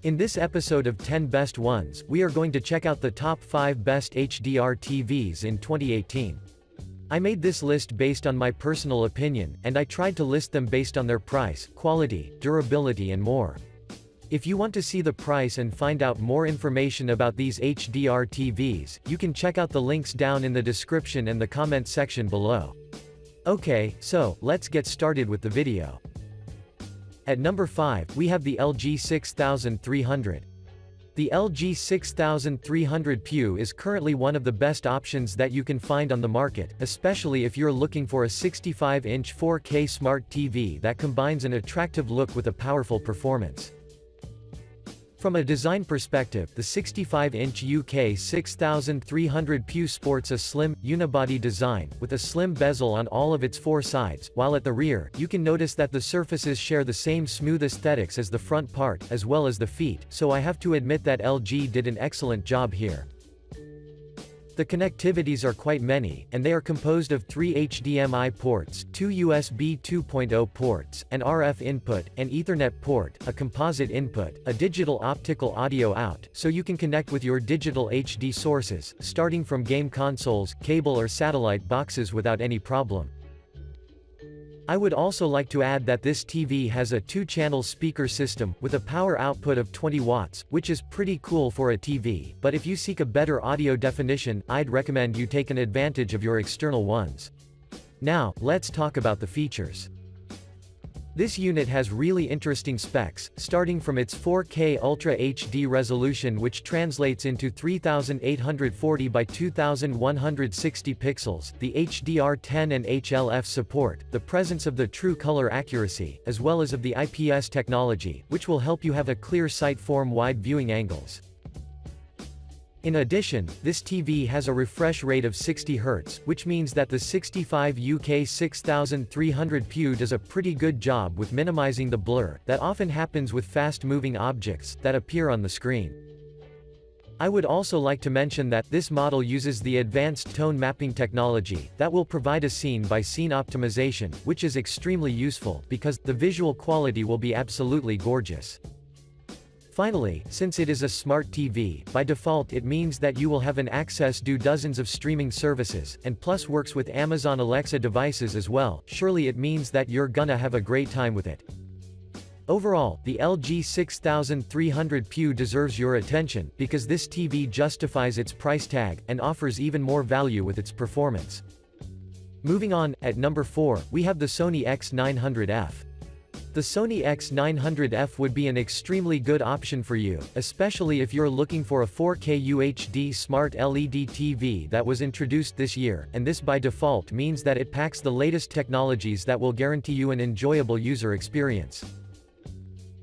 In this episode of 10 Best Ones, we are going to check out the top 5 best HDR TVs in 2018. I made this list based on my personal opinion, and I tried to list them based on their price, quality, durability and more. If you want to see the price and find out more information about these HDR TVs, you can check out the links down in the description and the comment section below. Okay, so, let's get started with the video. At number 5, we have the LG 6300. The LG 6300 PU is currently one of the best options that you can find on the market, especially if you're looking for a 65-inch 4K smart TV that combines an attractive look with a powerful performance. From a design perspective, the 65-inch UK 6300 PU sports a slim, unibody design, with a slim bezel on all of its 4 sides, while at the rear, you can notice that the surfaces share the same smooth aesthetics as the front part, as well as the feet, so I have to admit that LG did an excellent job here. The connectivities are quite many, and they are composed of 3 HDMI ports, 2 USB 2.0 ports, an RF input, an Ethernet port, a composite input, a digital optical audio out, so you can connect with your digital HD sources, starting from game consoles, cable or satellite boxes without any problem. I would also like to add that this TV has a 2-channel speaker system, with a power output of 20 watts, which is pretty cool for a TV, but if you seek a better audio definition, I'd recommend you take an advantage of your external ones. Now, let's talk about the features. This unit has really interesting specs, starting from its 4K Ultra HD resolution, which translates into 3840 by 2160 pixels, the HDR10 and HLF support, the presence of the true color accuracy, as well as of the IPS technology, which will help you have a clear sight form wide viewing angles. In addition, this TV has a refresh rate of 60 Hz, which means that the 65 UK 6300 PU does a pretty good job with minimizing the blur that often happens with fast-moving objects that appear on the screen. I would also like to mention that this model uses the advanced tone mapping technology that will provide a scene-by-scene optimization, which is extremely useful because the visual quality will be absolutely gorgeous. Finally, since it is a smart TV, by default it means that you will have an access to dozens of streaming services, and plus works with Amazon Alexa devices as well. Surely it means that you're gonna have a great time with it. Overall, the LG 6300 PU deserves your attention, because this TV justifies its price tag, and offers even more value with its performance. Moving on, at number 4, we have the Sony X900F. The Sony X900F would be an extremely good option for you, especially if you're looking for a 4K UHD smart LED TV that was introduced this year, and this by default means that it packs the latest technologies that will guarantee you an enjoyable user experience.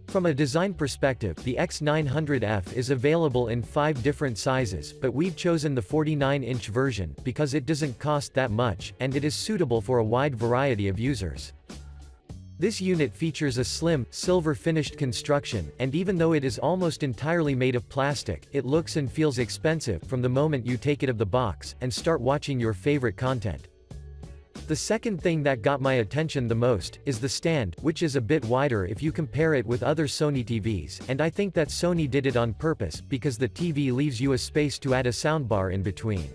From a design perspective, the X900F is available in 5 different sizes, but we've chosen the 49-inch version, because it doesn't cost that much, and it is suitable for a wide variety of users. This unit features a slim, silver-finished construction, and even though it is almost entirely made of plastic, it looks and feels expensive from the moment you take it out of the box, and start watching your favorite content. The second thing that got my attention the most, is the stand, which is a bit wider if you compare it with other Sony TVs, and I think that Sony did it on purpose, because the TV leaves you a space to add a soundbar in between.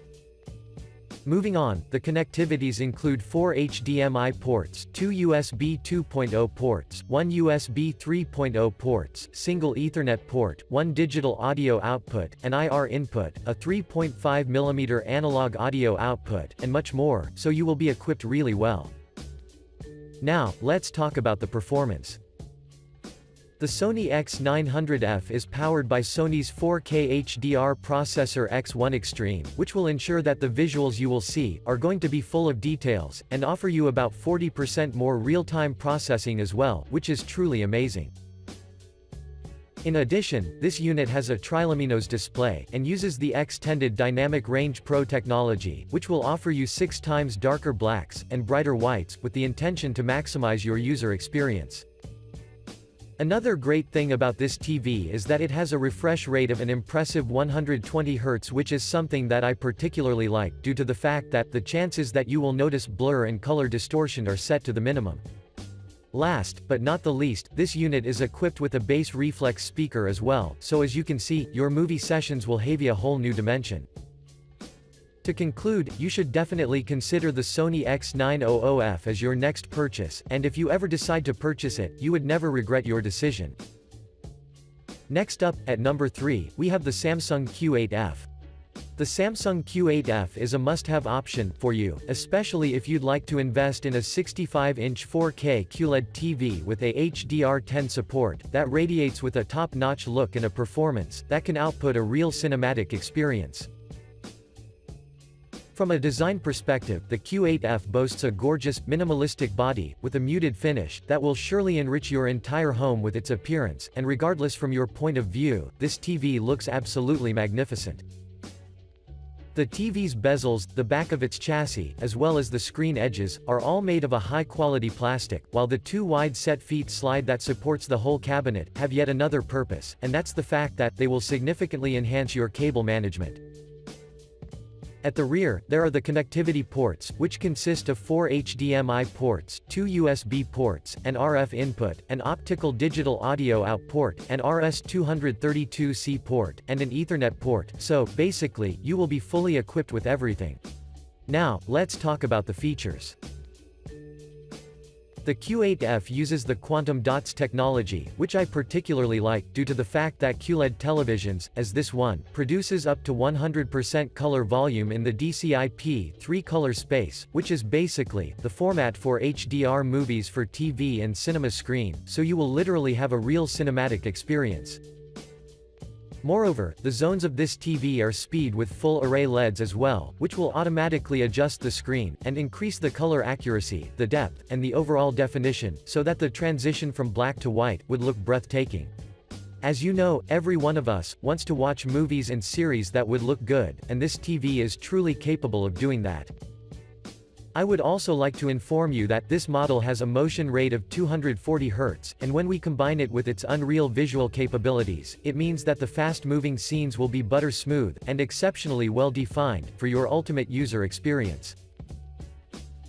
Moving on, the connectivities include 4 HDMI ports, 2 USB 2.0 ports, 1 USB 3.0 ports, single Ethernet port, 1 digital audio output, an IR input, a 3.5mm analog audio output, and much more, so you will be equipped really well. Now, let's talk about the performance. The Sony X900F is powered by Sony's 4K HDR processor X1 Extreme, which will ensure that the visuals you will see are going to be full of details, and offer you about 40% more real-time processing as well, which is truly amazing. In addition, this unit has a triluminous display, and uses the Extended Dynamic Range Pro technology, which will offer you 6 times darker blacks, and brighter whites, with the intention to maximize your user experience. Another great thing about this TV is that it has a refresh rate of an impressive 120 Hz, which is something that I particularly like, due to the fact that the chances that you will notice blur and color distortion are set to the minimum. Last, but not the least, this unit is equipped with a bass reflex speaker as well, so as you can see, your movie sessions will have a whole new dimension. To conclude, you should definitely consider the Sony X900F as your next purchase, and if you ever decide to purchase it, you would never regret your decision. Next up, at number 3, we have the Samsung Q8F. The Samsung Q8F is a must-have option for you, especially if you'd like to invest in a 65-inch 4K QLED TV with a HDR10 support that radiates with a top-notch look and a performance that can output a real cinematic experience. From a design perspective, the Q8F boasts a gorgeous, minimalistic body, with a muted finish, that will surely enrich your entire home with its appearance, and regardless from your point of view, this TV looks absolutely magnificent. The TV's bezels, the back of its chassis, as well as the screen edges, are all made of a high-quality plastic, while the two wide set feet slide that supports the whole cabinet have yet another purpose, and that's the fact that they will significantly enhance your cable management. At the rear, there are the connectivity ports, which consist of 4 HDMI ports, 2 USB ports, an RF input, an optical digital audio out port, an RS-232C port, and an Ethernet port, so, basically, you will be fully equipped with everything. Now, let's talk about the features. The Q8F uses the quantum dots technology, which I particularly like, due to the fact that QLED televisions, as this one, produces up to 100% color volume in the DCI-P3 color space, which is basically the format for HDR movies for TV and cinema screen, so you will literally have a real cinematic experience. Moreover, the zones of this TV are speed with full array LEDs as well, which will automatically adjust the screen, and increase the color accuracy, the depth, and the overall definition, so that the transition from black to white would look breathtaking. As you know, every one of us wants to watch movies and series that would look good, and this TV is truly capable of doing that. I would also like to inform you that this model has a motion rate of 240 Hz, and when we combine it with its unreal visual capabilities, it means that the fast-moving scenes will be butter smooth, and exceptionally well-defined, for your ultimate user experience.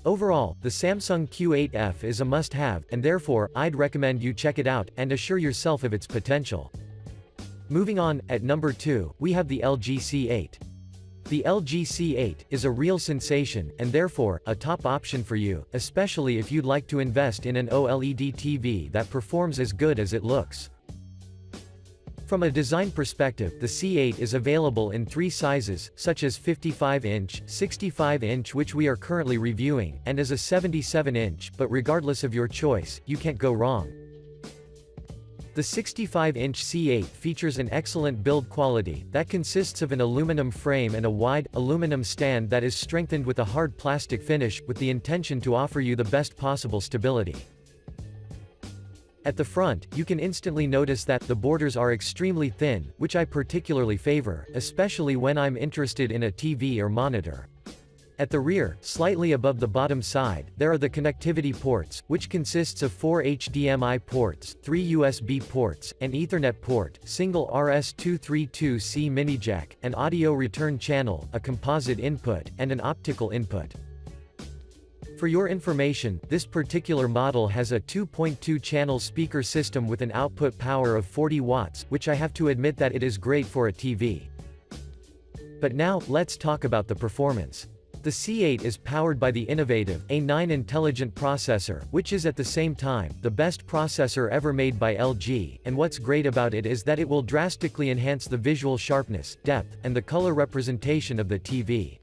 Overall, the Samsung Q8F is a must-have, and therefore, I'd recommend you check it out, and assure yourself of its potential. Moving on, at number 2, we have the LG C8. The LG C8 is a real sensation, and therefore, a top option for you, especially if you'd like to invest in an OLED TV that performs as good as it looks. From a design perspective, the C8 is available in 3 sizes, such as 55-inch, 65-inch which we are currently reviewing, and as a 77-inch, but regardless of your choice, you can't go wrong. The 65-inch C8 features an excellent build quality that consists of an aluminum frame and a wide, aluminum stand that is strengthened with a hard plastic finish, with the intention to offer you the best possible stability. At the front, you can instantly notice that the borders are extremely thin, which I particularly favor, especially when I'm interested in a TV or monitor. At the rear, slightly above the bottom side, there are the connectivity ports, which consists of 4 HDMI ports, 3 USB ports, an Ethernet port, single RS-232C mini jack, an audio return channel, a composite input, and an optical input. For your information, this particular model has a 2.2-channel speaker system with an output power of 40 watts, which I have to admit that it is great for a TV. But now, let's talk about the performance. The C8 is powered by the innovative A9 intelligent processor, which is at the same time, the best processor ever made by LG, and what's great about it is that it will drastically enhance the visual sharpness, depth, and the color representation of the TV.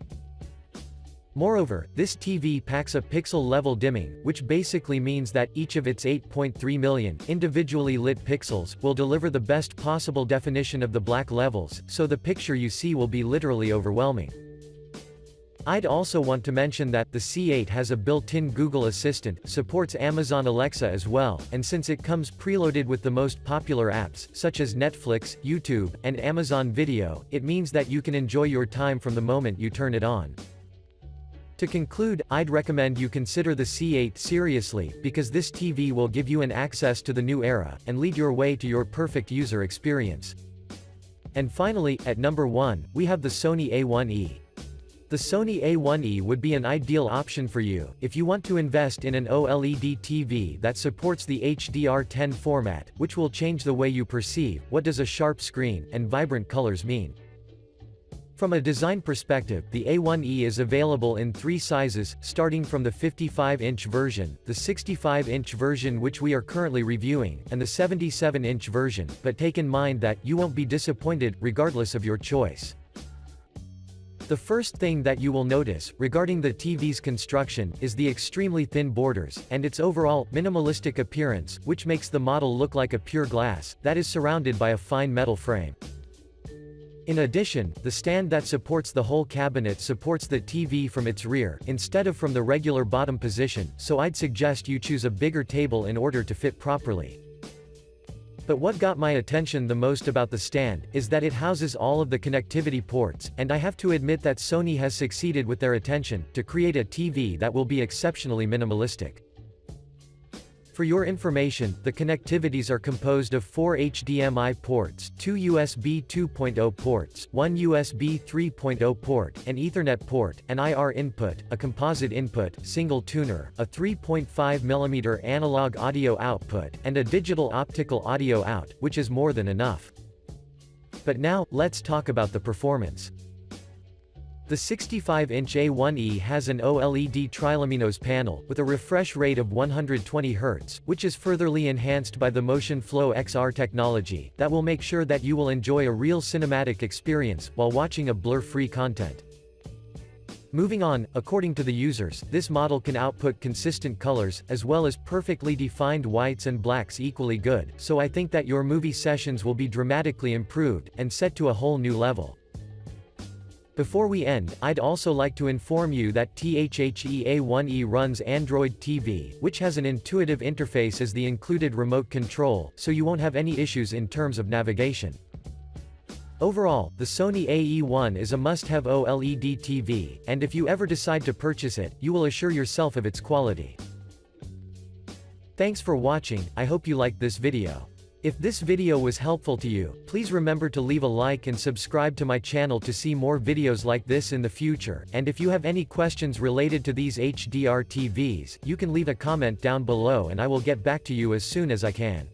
Moreover, this TV packs a pixel-level dimming, which basically means that each of its 8.3 million, individually lit pixels, will deliver the best possible definition of the black levels, so the picture you see will be literally overwhelming. I'd also want to mention that the C8 has a built-in Google Assistant, supports Amazon Alexa as well, and since it comes preloaded with the most popular apps, such as Netflix, YouTube, and Amazon Video, it means that you can enjoy your time from the moment you turn it on. To conclude, I'd recommend you consider the C8 seriously, because this TV will give you an access to the new era, and lead your way to your perfect user experience. And finally, at number 1, we have the Sony A1E. The Sony A1E would be an ideal option for you, if you want to invest in an OLED TV that supports the HDR10 format, which will change the way you perceive what does a sharp screen and vibrant colors mean. From a design perspective, the A1E is available in 3 sizes, starting from the 55-inch version, the 65-inch version which we are currently reviewing, and the 77-inch version, but take in mind that you won't be disappointed, regardless of your choice. The first thing that you will notice, regarding the TV's construction, is the extremely thin borders, and its overall, minimalistic appearance, which makes the model look like a pure glass, that is surrounded by a fine metal frame. In addition, the stand that supports the whole cabinet supports the TV from its rear, instead of from the regular bottom position, so I'd suggest you choose a bigger table in order to fit properly. But what got my attention the most about the stand, is that it houses all of the connectivity ports, and I have to admit that Sony has succeeded with their attention, to create a TV that will be exceptionally minimalistic. For your information, the connectivities are composed of 4 HDMI ports, 2 USB 2.0 ports, 1 USB 3.0 port, an Ethernet port, an IR input, a composite input, single tuner, a 3.5mm analog audio output, and a digital optical audio out, which is more than enough. But now, let's talk about the performance. The 65-inch A1E has an OLED triluminous panel, with a refresh rate of 120 Hz, which is furtherly enhanced by the Motion Flow XR technology, that will make sure that you will enjoy a real cinematic experience, while watching a blur-free content. Moving on, according to the users, this model can output consistent colors, as well as perfectly defined whites and blacks equally good, so I think that your movie sessions will be dramatically improved, and set to a whole new level. Before we end, I'd also like to inform you that THE A1E runs Android TV, which has an intuitive interface as the included remote control, so you won't have any issues in terms of navigation. Overall, the Sony AE1 is a must-have OLED TV, and if you ever decide to purchase it, you will assure yourself of its quality. Thanks for watching, I hope you liked this video. If this video was helpful to you, please remember to leave a like and subscribe to my channel to see more videos like this in the future, and if you have any questions related to these HDR TVs, you can leave a comment down below and I will get back to you as soon as I can.